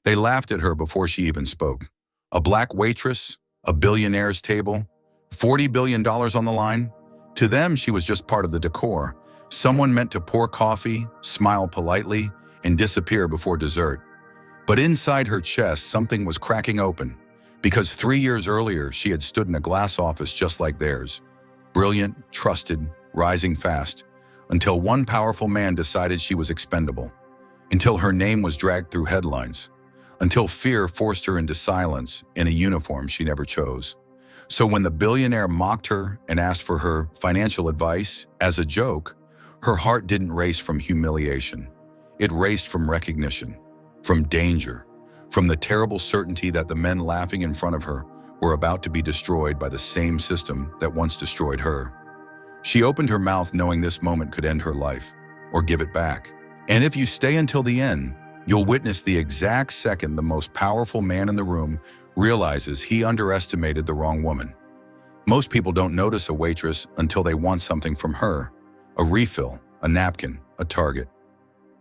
They laughed at her before she even spoke. A black waitress, a billionaire's table, $40 billion on the line. To them, she was just part of the decor, someone meant to pour coffee, smile politely, and disappear before dessert. But inside her chest, something was cracking open, because 3 years earlier, she had stood in a glass office just like theirs. Brilliant, trusted, rising fast, until one powerful man decided she was expendable, until her name was dragged through headlines, until fear forced her into silence in a uniform she never chose. So when the billionaire mocked her and asked for her financial advice as a joke, her heart didn't race from humiliation. It raced from recognition, from danger, from the terrible certainty that the men laughing in front of her were about to be destroyed by the same system that once destroyed her. She opened her mouth knowing this moment could end her life, or give it back. And if you stay until the end, you'll witness the exact second the most powerful man in the room realizes he underestimated the wrong woman. Most people don't notice a waitress until they want something from her, a refill, a napkin, a Target.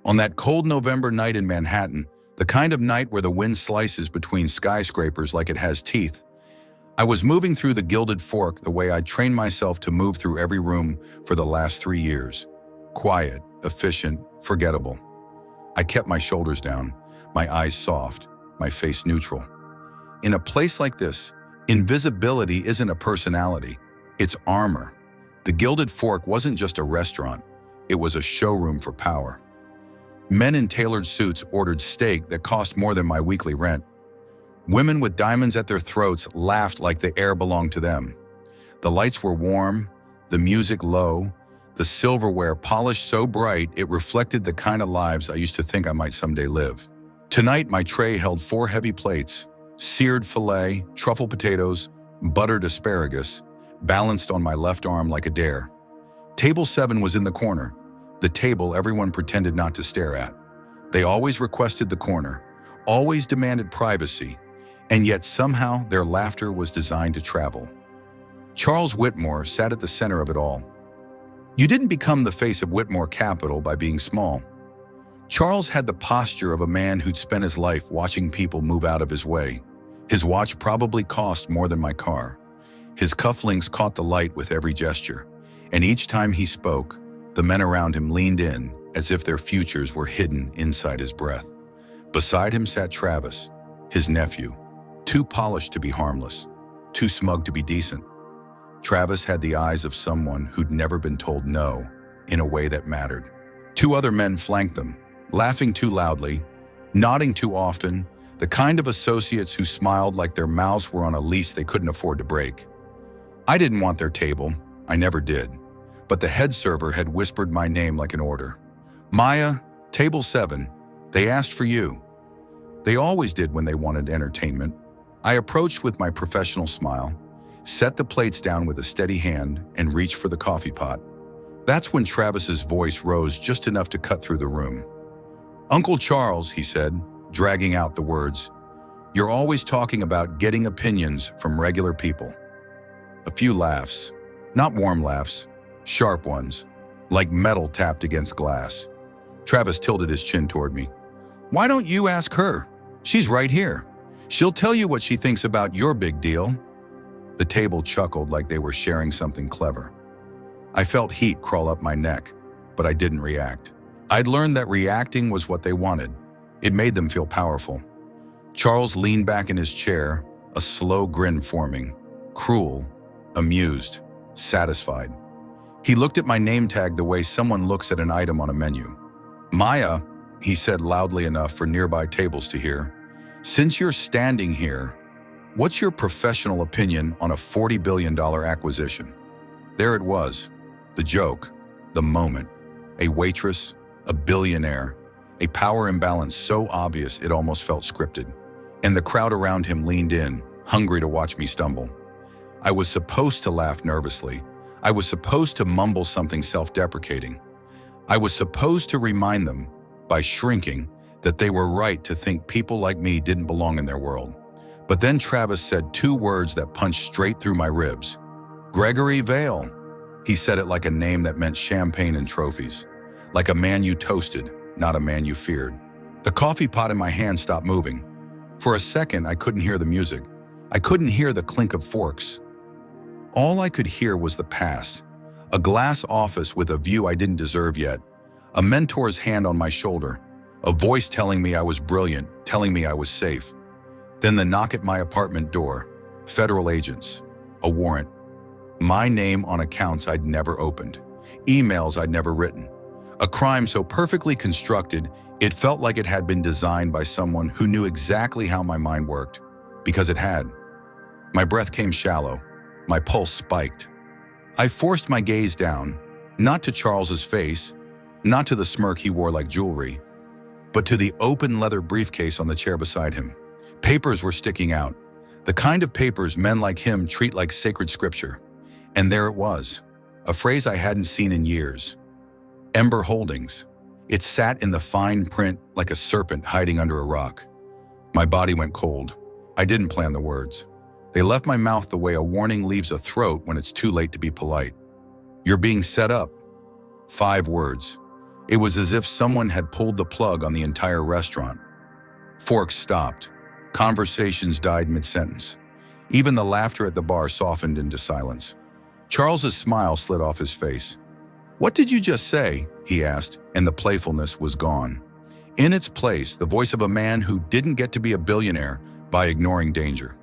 On that cold November night in Manhattan, the kind of night where the wind slices between skyscrapers like it has teeth, I was moving through the Gilded Fork the way I'd trained myself to move through every room for the last 3 years. Quiet, efficient, forgettable. I kept my shoulders down, my eyes soft, my face neutral. In a place like this, invisibility isn't a personality, it's armor. The Gilded Fork wasn't just a restaurant, it was a showroom for power. Men in tailored suits ordered steak that cost more than my weekly rent. Women with diamonds at their throats laughed like the air belonged to them. The lights were warm, the music low, the silverware polished so bright it reflected the kind of lives I used to think I might someday live. Tonight, my tray held 4 heavy plates, seared filet, truffle potatoes, buttered asparagus, balanced on my left arm like a dare. Table 7 was in the corner, the table everyone pretended not to stare at. They always requested the corner, always demanded privacy, and yet somehow their laughter was designed to travel. Charles Whitmore sat at the center of it all. You didn't become the face of Whitmore Capital by being small. Charles had the posture of a man who'd spent his life watching people move out of his way. His watch probably cost more than my car. His cufflinks caught the light with every gesture, and each time he spoke, the men around him leaned in as if their futures were hidden inside his breath. Beside him sat Travis, his nephew, too polished to be harmless, too smug to be decent. Travis had the eyes of someone who'd never been told no in a way that mattered. 2 other men flanked them, laughing too loudly, nodding too often, the kind of associates who smiled like their mouths were on a leash they couldn't afford to break. I didn't want their table, I never did, but the head server had whispered my name like an order. Maya, table 7, they asked for you. They always did when they wanted entertainment. I approached with my professional smile, set the plates down with a steady hand, and reached for the coffee pot. That's when Travis's voice rose just enough to cut through the room. Uncle Charles, he said, dragging out the words, you're always talking about getting opinions from regular people. A few laughs, not warm laughs, sharp ones, like metal tapped against glass. Travis tilted his chin toward me. Why don't you ask her? She's right here. She'll tell you what she thinks about your big deal. The table chuckled like they were sharing something clever. I felt heat crawl up my neck, but I didn't react. I'd learned that reacting was what they wanted. It made them feel powerful. Charles leaned back in his chair, a slow grin forming, cruel, amused, satisfied. He looked at my name tag the way someone looks at an item on a menu. Maya, he said loudly enough for nearby tables to hear, since you're standing here, what's your professional opinion on a $40 billion acquisition? There it was, the joke, the moment. A waitress, a billionaire, a power imbalance so obvious it almost felt scripted. And the crowd around him leaned in, hungry to watch me stumble. I was supposed to laugh nervously. I was supposed to mumble something self-deprecating. I was supposed to remind them, by shrinking, that they were right to think people like me didn't belong in their world. But then Travis said 2 words that punched straight through my ribs. Gregory Vale. He said it like a name that meant champagne and trophies. Like a man you toasted, not a man you feared. The coffee pot in my hand stopped moving. For a second, I couldn't hear the music. I couldn't hear the clink of forks. All I could hear was the past. A glass office with a view I didn't deserve yet. A mentor's hand on my shoulder. A voice telling me I was brilliant, telling me I was safe. Then the knock at my apartment door. Federal agents. A warrant. My name on accounts I'd never opened. Emails I'd never written. A crime so perfectly constructed, it felt like it had been designed by someone who knew exactly how my mind worked. Because it had. My breath came shallow. My pulse spiked. I forced my gaze down, not to Charles's face, not to the smirk he wore like jewelry, but to the open leather briefcase on the chair beside him. Papers were sticking out, the kind of papers men like him treat like sacred scripture. And there it was, a phrase I hadn't seen in years. Ember Holdings. It sat in the fine print like a serpent hiding under a rock. My body went cold. I didn't plan the words. They left my mouth the way a warning leaves a throat when it's too late to be polite. You're being set up. 5 words. It was as if someone had pulled the plug on the entire restaurant. Forks stopped. Conversations died mid-sentence. Even the laughter at the bar softened into silence. Charles's smile slid off his face. "What did you just say?" he asked, and the playfulness was gone. In its place, the voice of a man who didn't get to be a billionaire by ignoring danger.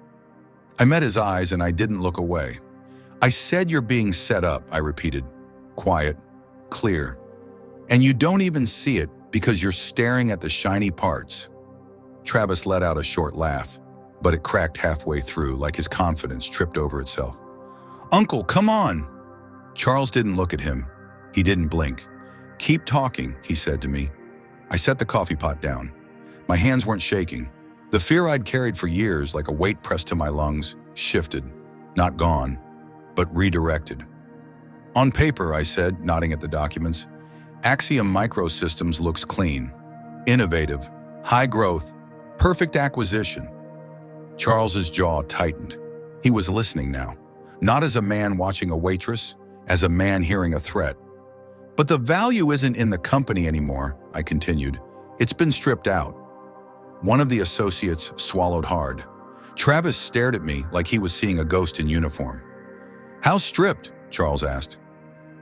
I met his eyes and I didn't look away. "I said you're being set up," I repeated. Quiet, clear. "And you don't even see it because you're staring at the shiny parts." Travis let out a short laugh, but it cracked halfway through like his confidence tripped over itself. "Uncle, come on!" Charles didn't look at him. He didn't blink. "Keep talking," he said to me. I set the coffee pot down. My hands weren't shaking. The fear I'd carried for years, like a weight pressed to my lungs, shifted. Not gone, but redirected. "On paper," I said, nodding at the documents, "Axiom Microsystems looks clean. Innovative, high growth, perfect acquisition." Charles's jaw tightened. He was listening now, not as a man watching a waitress, as a man hearing a threat. "But the value isn't in the company anymore," I continued. "It's been stripped out." One of the associates swallowed hard. Travis stared at me like he was seeing a ghost in uniform. "How stripped?" Charles asked.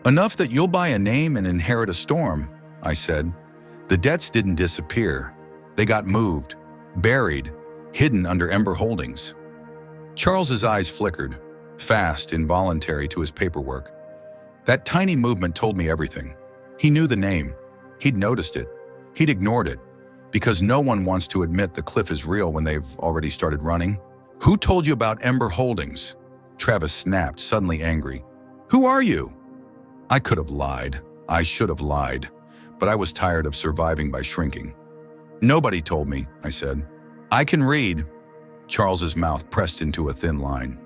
"Enough that you'll buy a name and inherit a storm," I said. "The debts didn't disappear. They got moved, buried, hidden under Ember Holdings." Charles's eyes flickered, fast, involuntary to his paperwork. That tiny movement told me everything. He knew the name. He'd noticed it. He'd ignored it. Because no one wants to admit the cliff is real when they've already started running. "Who told you about Ember Holdings?" Travis snapped, suddenly angry. "Who are you?" I could have lied. I should have lied. But I was tired of surviving by shrinking. "Nobody told me," I said. "I can read." Charles's mouth pressed into a thin line.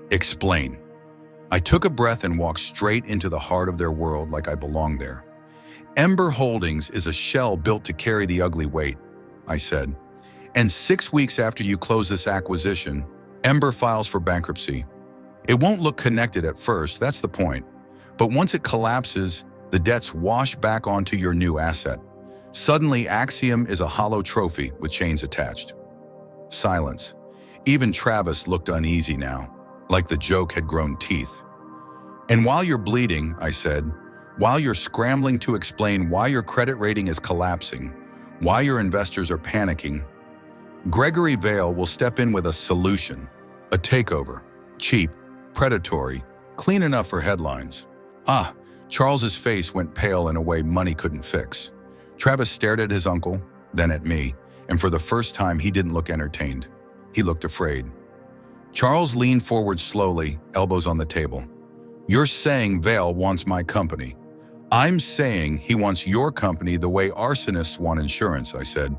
"Explain." I took a breath and walked straight into the heart of their world like I belonged there. "Ember Holdings is a shell built to carry the ugly weight," I said. "And 6 weeks after you close this acquisition, Ember files for bankruptcy. It won't look connected at first, that's the point. But once it collapses, the debts wash back onto your new asset. Suddenly, Axiom is a hollow trophy with chains attached." Silence. Even Travis looked uneasy now, like the joke had grown teeth. "And while you're bleeding," I said, "while you're scrambling to explain why your credit rating is collapsing, why your investors are panicking, Gregory Vale will step in with a solution, a takeover, cheap, predatory, clean enough for headlines." Charles's face went pale in a way money couldn't fix. Travis stared at his uncle, then at me, and for the first time he didn't look entertained. He looked afraid. Charles leaned forward slowly, elbows on the table. "You're saying Vale wants my company. I'm saying he wants your company the way arsonists want insurance," I said.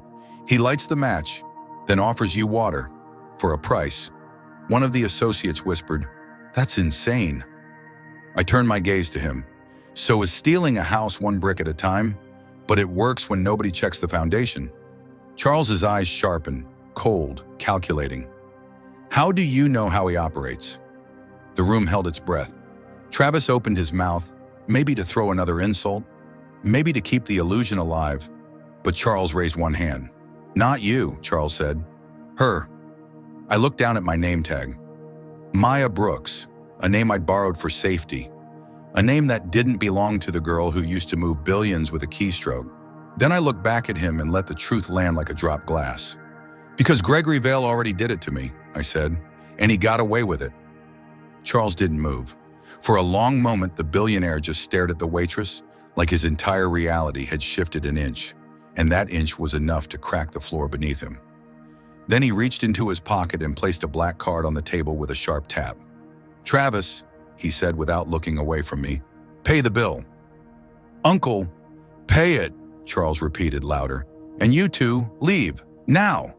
"He lights the match, then offers you water, for a price." One of the associates whispered, "That's insane." I turned my gaze to him. "So is stealing a house one brick at a time? But it works when nobody checks the foundation." Charles's eyes sharpened, cold, calculating. "How do you know how he operates?" The room held its breath. Travis opened his mouth, maybe to throw another insult, maybe to keep the illusion alive, but Charles raised one hand. "Not you," Charles said. "Her." I looked down at my name tag. Maya Brooks, a name I'd borrowed for safety. A name that didn't belong to the girl who used to move billions with a keystroke. Then I looked back at him and let the truth land like a dropped glass. Because Gregory Vale already did it to me, I said, and he got away with it. Charles didn't move. For a long moment, the billionaire just stared at the waitress like his entire reality had shifted an inch, and that inch was enough to crack the floor beneath him. Then he reached into his pocket and placed a black card on the table with a sharp tap. "Travis," he said without looking away from me, "pay the bill." "Uncle, pay it," Charles repeated louder. "And you two, leave, now."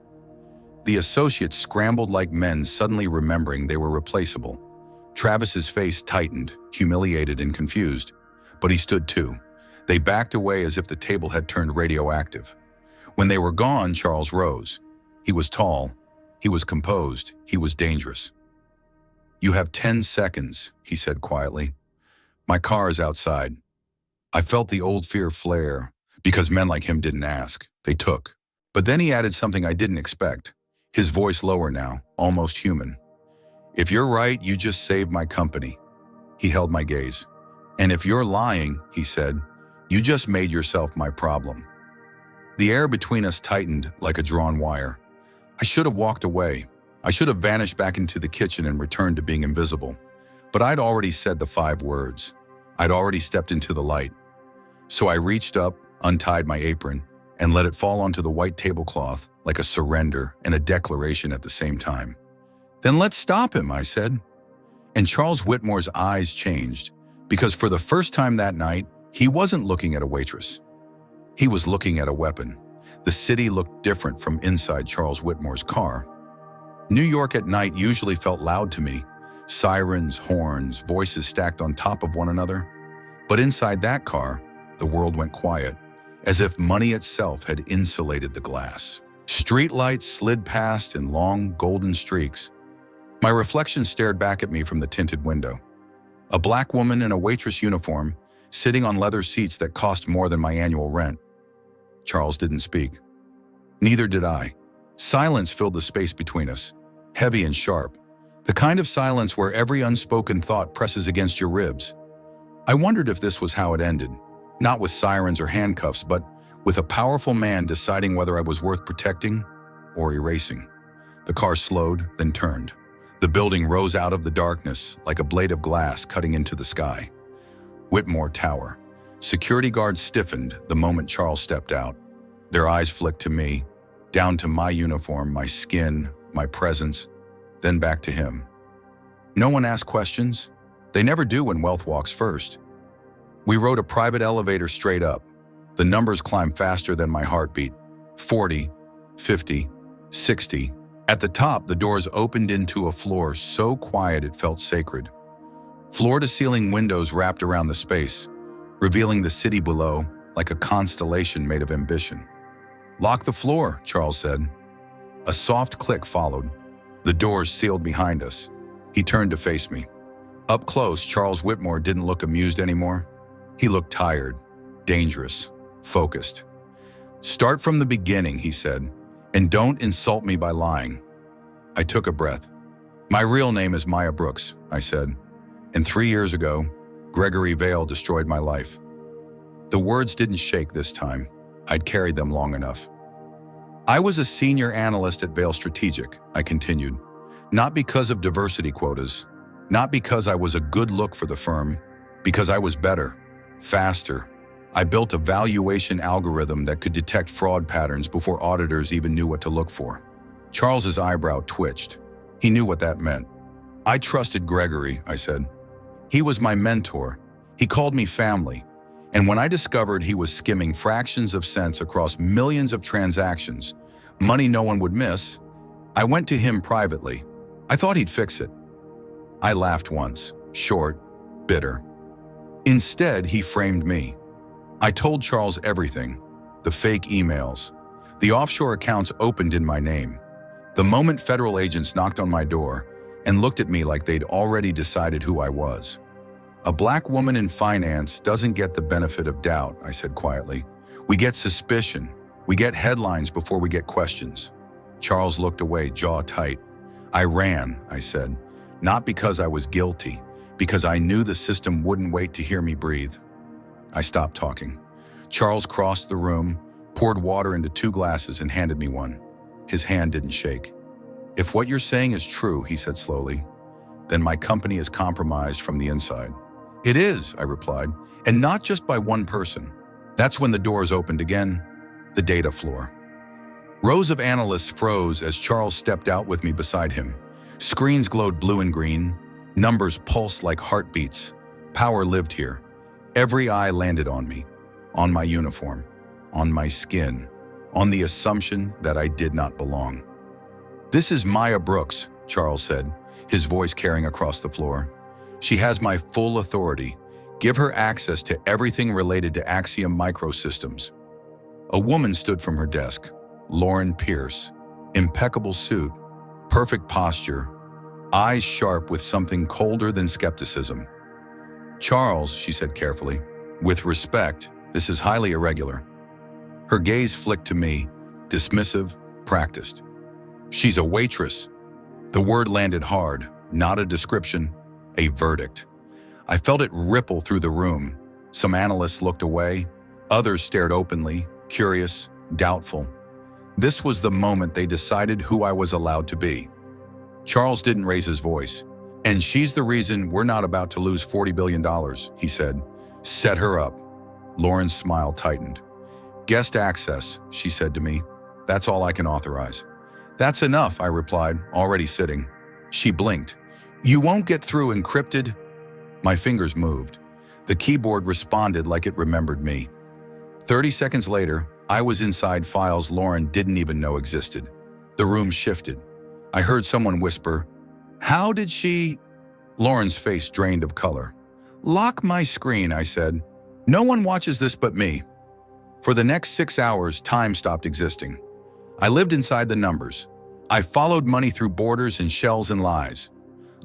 The associates scrambled like men suddenly remembering they were replaceable. Travis's face tightened, humiliated and confused, but he stood too. They backed away as if the table had turned radioactive. When they were gone, Charles rose. He was tall, he was composed, he was dangerous. "You have 10 seconds, he said quietly. "My car is outside." I felt the old fear flare, because men like him didn't ask, they took. But then he added something I didn't expect, his voice lower now, almost human. "If you're right, you just saved my company." He held my gaze. "And if you're lying," he said, "you just made yourself my problem." The air between us tightened like a drawn wire. I should have walked away. I should have vanished back into the kitchen and returned to being invisible. But I'd already said the 5 words. I'd already stepped into the light. So I reached up, untied my apron, and let it fall onto the white tablecloth like a surrender and a declaration at the same time. "Then let's stop him," I said. And Charles Whitmore's eyes changed, because for the first time that night, he wasn't looking at a waitress. He was looking at a weapon. The city looked different from inside Charles Whitmore's car. New York at night usually felt loud to me. Sirens, horns, voices stacked on top of one another. But inside that car, the world went quiet, as if money itself had insulated the glass. Street lights slid past in long, golden streaks. My reflection stared back at me from the tinted window. A black woman in a waitress uniform, sitting on leather seats that cost more than my annual rent. Charles didn't speak. Neither did I. Silence filled the space between us, heavy and sharp, the kind of silence where every unspoken thought presses against your ribs. I wondered if this was how it ended, not with sirens or handcuffs, but with a powerful man deciding whether I was worth protecting or erasing. The car slowed, then turned. The building rose out of the darkness like a blade of glass cutting into the sky. Whitmore Tower. Security guards stiffened the moment Charles stepped out. Their eyes flicked to me, down to my uniform, my skin, my presence, then back to him. No one asked questions. They never do when wealth walks first. We rode a private elevator straight up. The numbers climbed faster than my heartbeat. 40, 50, 60. At the top, the doors opened into a floor so quiet it felt sacred. Floor-to-ceiling windows wrapped around the space, revealing the city below like a constellation made of ambition. "Lock the floor," Charles said. A soft click followed. The doors sealed behind us. He turned to face me. Up close, Charles Whitmore didn't look amused anymore. He looked tired, dangerous, focused. "Start from the beginning," he said, "and don't insult me by lying." I took a breath. "My real name is Maya Brooks," I said, "and 3 years ago, Gregory Vale destroyed my life." The words didn't shake this time. I'd carried them long enough. "I was a senior analyst at Vale Strategic," I continued, "not because of diversity quotas, not because I was a good look for the firm, because I was better, faster. I built a valuation algorithm that could detect fraud patterns before auditors even knew what to look for." Charles's eyebrow twitched. He knew what that meant. "I trusted Gregory," I said. "He was my mentor. He called me family. And when I discovered he was skimming fractions of cents across millions of transactions, money no one would miss, I went to him privately. I thought he'd fix it." I laughed once, short, bitter. Instead, he framed me. I told Charles everything, the fake emails, the offshore accounts opened in my name, the moment federal agents knocked on my door and looked at me like they'd already decided who I was. "A black woman in finance doesn't get the benefit of doubt," I said quietly. "We get suspicion. We get headlines before we get questions." Charles looked away, jaw tight. I ran, I said, not because I was guilty, because I knew the system wouldn't wait to hear me breathe. I stopped talking. Charles crossed the room, poured water into 2 glasses and handed me one. His hand didn't shake. If what you're saying is true, he said slowly, then my company is compromised from the inside. It is, I replied, and not just by one person. That's when the doors opened again, the data floor. Rows of analysts froze as Charles stepped out with me beside him. Screens glowed blue and green, numbers pulsed like heartbeats. Power lived here. Every eye landed on me, on my uniform, on my skin, on the assumption that I did not belong. This is Maya Brooks, Charles said, his voice carrying across the floor. She has my full authority. Give her access to everything related to Axiom Microsystems. A woman stood from her desk, Lauren Pierce, impeccable suit, perfect posture, eyes sharp with something colder than skepticism. Charles, she said carefully, with respect, this is highly irregular. Her gaze flicked to me, dismissive, practiced. She's a waitress. The word landed hard, not a description, a verdict. I felt it ripple through the room. Some analysts looked away, others stared openly, curious, doubtful. This was the moment they decided who I was allowed to be. Charles didn't raise his voice. And she's the reason we're not about to lose $40 billion, he said. Set her up. Lauren's smile tightened. Guest access, she said to me. That's all I can authorize. That's enough, I replied, already sitting. She blinked. You won't get through encrypted. My fingers moved. The keyboard responded like it remembered me. 30 seconds later, I was inside files Lauren didn't even know existed. The room shifted. I heard someone whisper, How did she? Lauren's face drained of color. Lock my screen, I said. No one watches this but me. For the next 6 hours, time stopped existing. I lived inside the numbers. I followed money through borders and shells and lies.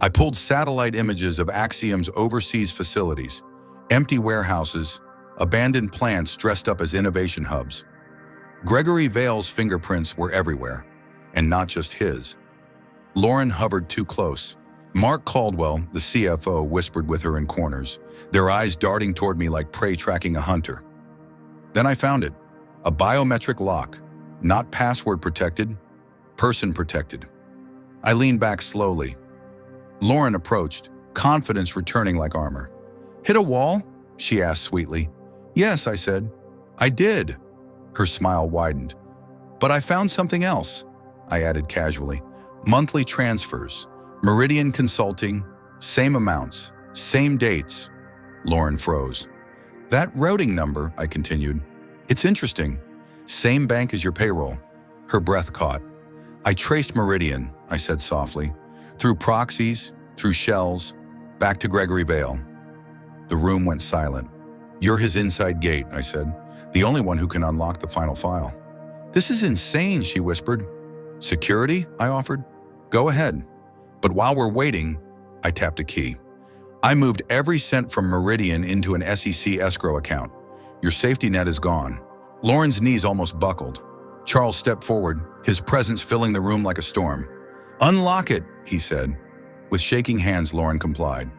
I pulled satellite images of Axiom's overseas facilities, empty warehouses, abandoned plants dressed up as innovation hubs. Gregory Vale's fingerprints were everywhere, and not just his. Lauren hovered too close. Mark Caldwell, the CFO, whispered with her in corners, their eyes darting toward me like prey tracking a hunter. Then I found it, a biometric lock, not password protected, person protected. I leaned back slowly. Lauren approached, confidence returning like armor. Hit a wall? She asked sweetly. Yes, I said. I did. Her smile widened. But I found something else, I added casually. Monthly transfers, Meridian Consulting, same amounts, same dates. Lauren froze. That routing number, I continued. It's interesting. Same bank as your payroll. Her breath caught. I traced Meridian, I said softly, through proxies, through shells, back to Gregory Vale. The room went silent. You're his inside gate, I said, the only one who can unlock the final file. This is insane, she whispered. Security? I offered. Go ahead. But while we're waiting, I tapped a key. I moved every cent from Meridian into an SEC escrow account. Your safety net is gone. Lauren's knees almost buckled. Charles stepped forward, his presence filling the room like a storm. Unlock it, he said. With shaking hands, Lauren complied.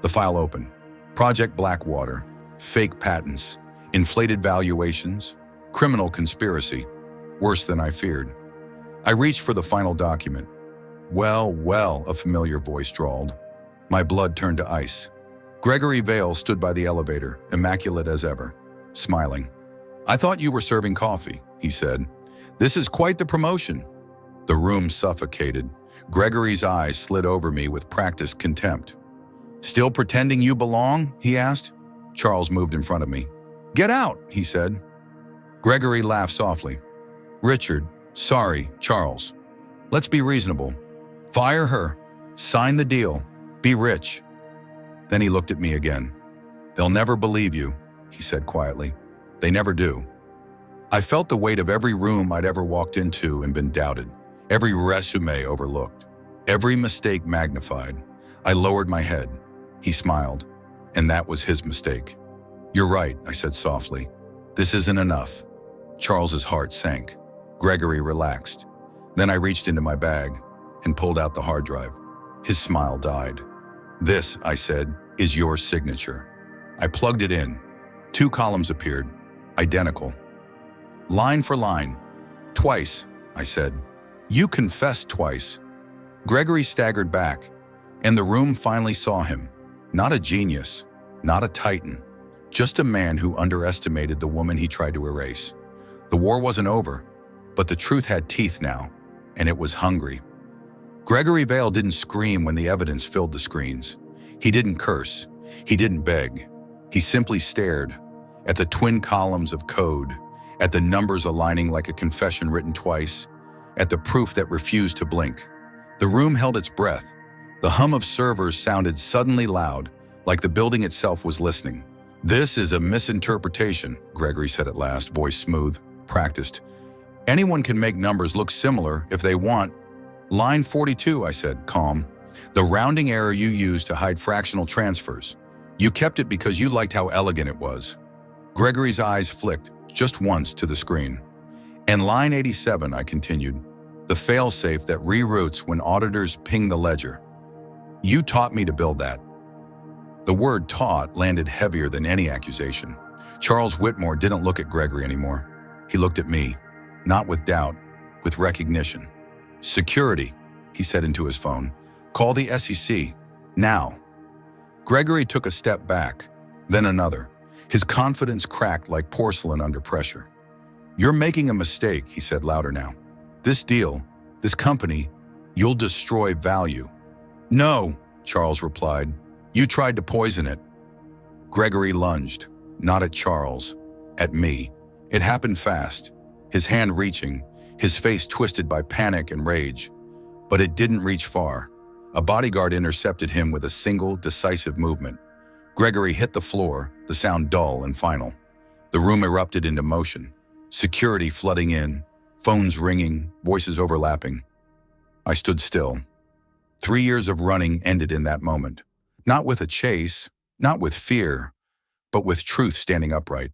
The file opened. Project Blackwater, fake patents, inflated valuations, criminal conspiracy, worse than I feared. I reached for the final document. Well, a familiar voice drawled. My blood turned to ice. Gregory Vale stood by the elevator, immaculate as ever, smiling. I thought you were serving coffee, he said. This is quite the promotion. The room suffocated. Gregory's eyes slid over me with practiced contempt. Still pretending you belong? He asked. Charles moved in front of me. Get out, he said. Gregory laughed softly. Richard, sorry, Charles. Let's be reasonable. Fire her. Sign the deal. Be rich. Then he looked at me again. They'll never believe you, he said quietly. They never do. I felt the weight of every room I'd ever walked into and been doubted, every resume overlooked, every mistake magnified. I lowered my head. He smiled, and that was his mistake. You're right, I said softly. This isn't enough. Charles's heart sank. Gregory relaxed. Then I reached into my bag. and pulled out the hard drive. His smile died. "This," I said, "is your signature." I plugged it in. 2 columns appeared, identical. Line for line. "Twice," I said. "You confessed twice." Gregory staggered back, and the room finally saw him. Not a genius, not a titan, just a man who underestimated the woman he tried to erase. The war wasn't over, but the truth had teeth now, and it was hungry. Gregory Vale didn't scream when the evidence filled the screens. He didn't curse. He didn't beg. He simply stared at the twin columns of code, at the numbers aligning like a confession written twice, at the proof that refused to blink. The room held its breath. The hum of servers sounded suddenly loud, like the building itself was listening. "This is a misinterpretation," Gregory said at last, voice smooth, practiced. "Anyone can make numbers look similar if they want." "Line 42, I said, calm. "The rounding error you used to hide fractional transfers. You kept it because you liked how elegant it was." Gregory's eyes flicked, just once, to the screen. "And line 87, I continued. "The failsafe that reroutes when auditors ping the ledger. You taught me to build that." The word "taught" landed heavier than any accusation. Charles Whitmore didn't look at Gregory anymore. He looked at me, not with doubt, with recognition. "Security," he said into his phone. "Call the SEC, now." Gregory took a step back, then another. His confidence cracked like porcelain under pressure. "You're making a mistake," he said louder now. "This deal, this company, you'll destroy value." "No," Charles replied. "You tried to poison it." Gregory lunged, not at Charles, at me. It happened fast, his hand reaching, his face twisted by panic and rage. But it didn't reach far. A bodyguard intercepted him with a single, decisive movement. Gregory hit the floor, the sound dull and final. The room erupted into motion, security flooding in, phones ringing, voices overlapping. I stood still. 3 years of running ended in that moment. Not with a chase, not with fear, but with truth standing upright.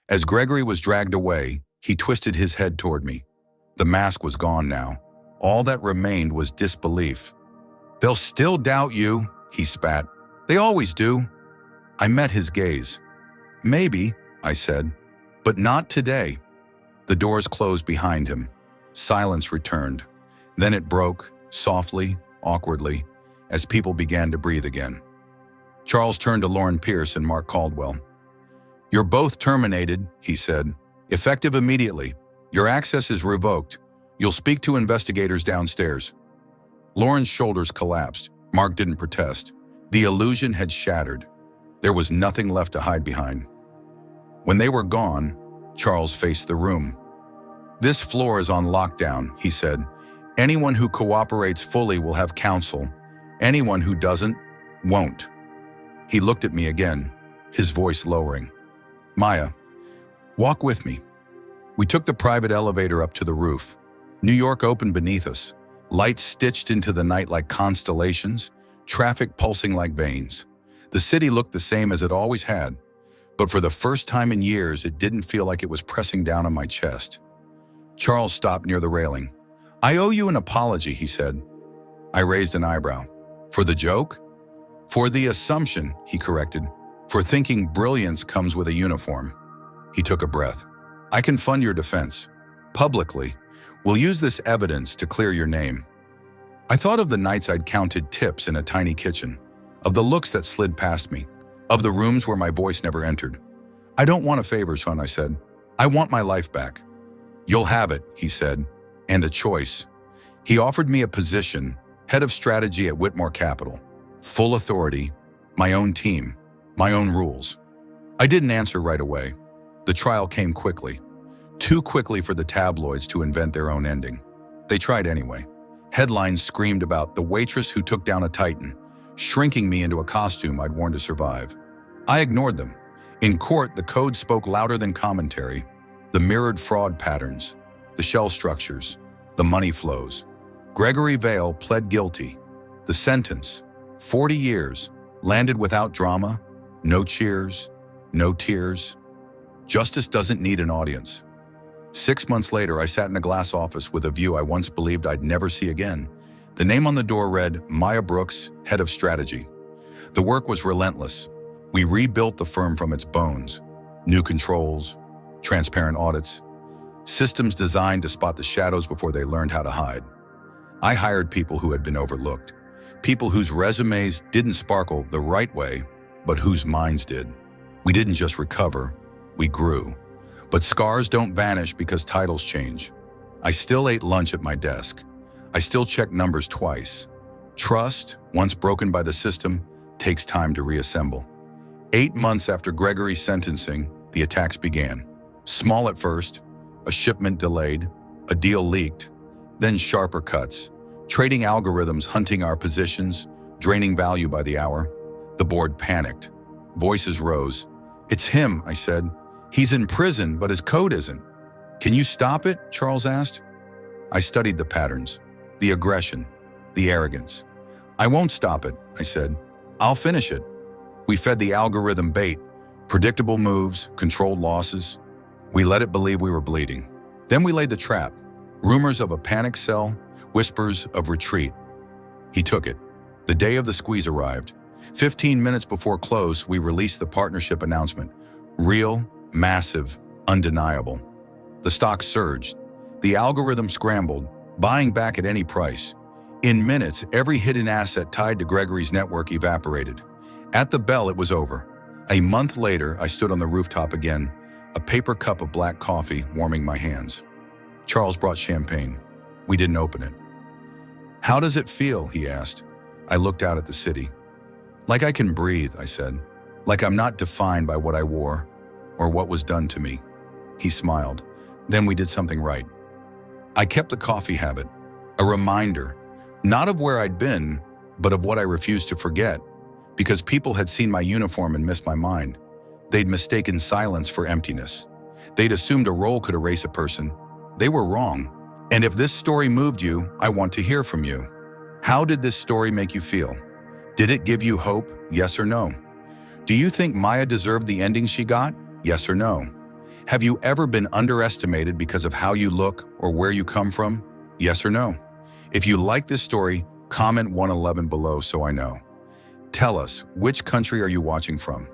As Gregory was dragged away, he twisted his head toward me. The mask was gone now. All that remained was disbelief. "They'll still doubt you," he spat. "They always do." I met his gaze. "Maybe," I said, "but not today." The doors closed behind him. Silence returned. Then it broke, softly, awkwardly, as people began to breathe again. Charles turned to Lauren Pierce and Mark Caldwell. "You're both terminated," he said. "Effective immediately. Your access is revoked. You'll speak to investigators downstairs." Lauren's shoulders collapsed. Mark didn't protest. The illusion had shattered. There was nothing left to hide behind. When they were gone, Charles faced the room. "This floor is on lockdown," he said. "Anyone who cooperates fully will have counsel. Anyone who doesn't, won't." He looked at me again, his voice lowering. "Maya, walk with me." We took the private elevator up to the roof. New York opened beneath us, lights stitched into the night like constellations, traffic pulsing like veins. The city looked the same as it always had, but for the first time in years, it didn't feel like it was pressing down on my chest. Charles stopped near the railing. "I owe you an apology," he said. I raised an eyebrow. "For the joke?" "For the assumption," he corrected. "For thinking brilliance comes with a uniform." He took a breath. "I can fund your defense. Publicly. We'll use this evidence to clear your name." I thought of the nights I'd counted tips in a tiny kitchen, of the looks that slid past me, of the rooms where my voice never entered. "I don't want a favor, son," I said. "I want my life back." "You'll have it," he said, "and a choice." He offered me a position, head of strategy at Whitmore Capital. Full authority, my own team, my own rules. I didn't answer right away. The trial came quickly. Too quickly for the tabloids to invent their own ending. They tried anyway. Headlines screamed about the waitress who took down a titan, shrinking me into a costume I'd worn to survive. I ignored them. In court, the code spoke louder than commentary. The mirrored fraud patterns, the shell structures, the money flows. Gregory Vale pled guilty. The sentence, 40 years, landed without drama, no cheers, no tears. Justice doesn't need an audience. 6 months later, I sat in a glass office with a view I once believed I'd never see again. The name on the door read, Maya Brooks, Head of Strategy. The work was relentless. We rebuilt the firm from its bones. New controls, transparent audits, systems designed to spot the shadows before they learned how to hide. I hired people who had been overlooked, people whose resumes didn't sparkle the right way, but whose minds did. We didn't just recover, we grew. But scars don't vanish because titles change. I still ate lunch at my desk. I still checked numbers twice. Trust, once broken by the system, takes time to reassemble. 8 months after Gregory's sentencing, the attacks began. Small at first, a shipment delayed, a deal leaked, then sharper cuts, trading algorithms hunting our positions, draining value by the hour. The board panicked. Voices rose. "It's him," I said. "He's in prison, but his code isn't." "Can you stop it?" Charles asked. I studied the patterns, the aggression, the arrogance. "I won't stop it," I said. "I'll finish it." We fed the algorithm bait, predictable moves, controlled losses. We let it believe we were bleeding. Then we laid the trap. Rumors of a panic sell, whispers of retreat. He took it. The day of the squeeze arrived. 15 minutes before close, we released the partnership announcement. Real, massive, undeniable. The stock surged. The algorithm scrambled, buying back at any price. In minutes, every hidden asset tied to Gregory's network evaporated. At the bell, it was over. A month later, I stood on the rooftop again, a paper cup of black coffee warming my hands. Charles brought champagne. We didn't open it. "How does it feel?" he asked. I looked out at the city. "Like I can breathe," I said. "Like I'm not defined by what I wore or what was done to me." He smiled. Then we did something right. I kept the coffee habit, a reminder, not of where I'd been, but of what I refused to forget, because people had seen my uniform and missed my mind. They'd mistaken silence for emptiness. They'd assumed a role could erase a person. They were wrong. And if this story moved you, I want to hear from you. How did this story make you feel? Did it give you hope, yes or no? Do you think Maya deserved the ending she got, yes or no? Have you ever been underestimated because of how you look or where you come from, yes or no? If you like this story, comment 111 below so I know. Tell us, which country are you watching from?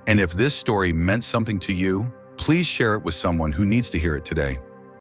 And if this story meant something to you, please share it with someone who needs to hear it today.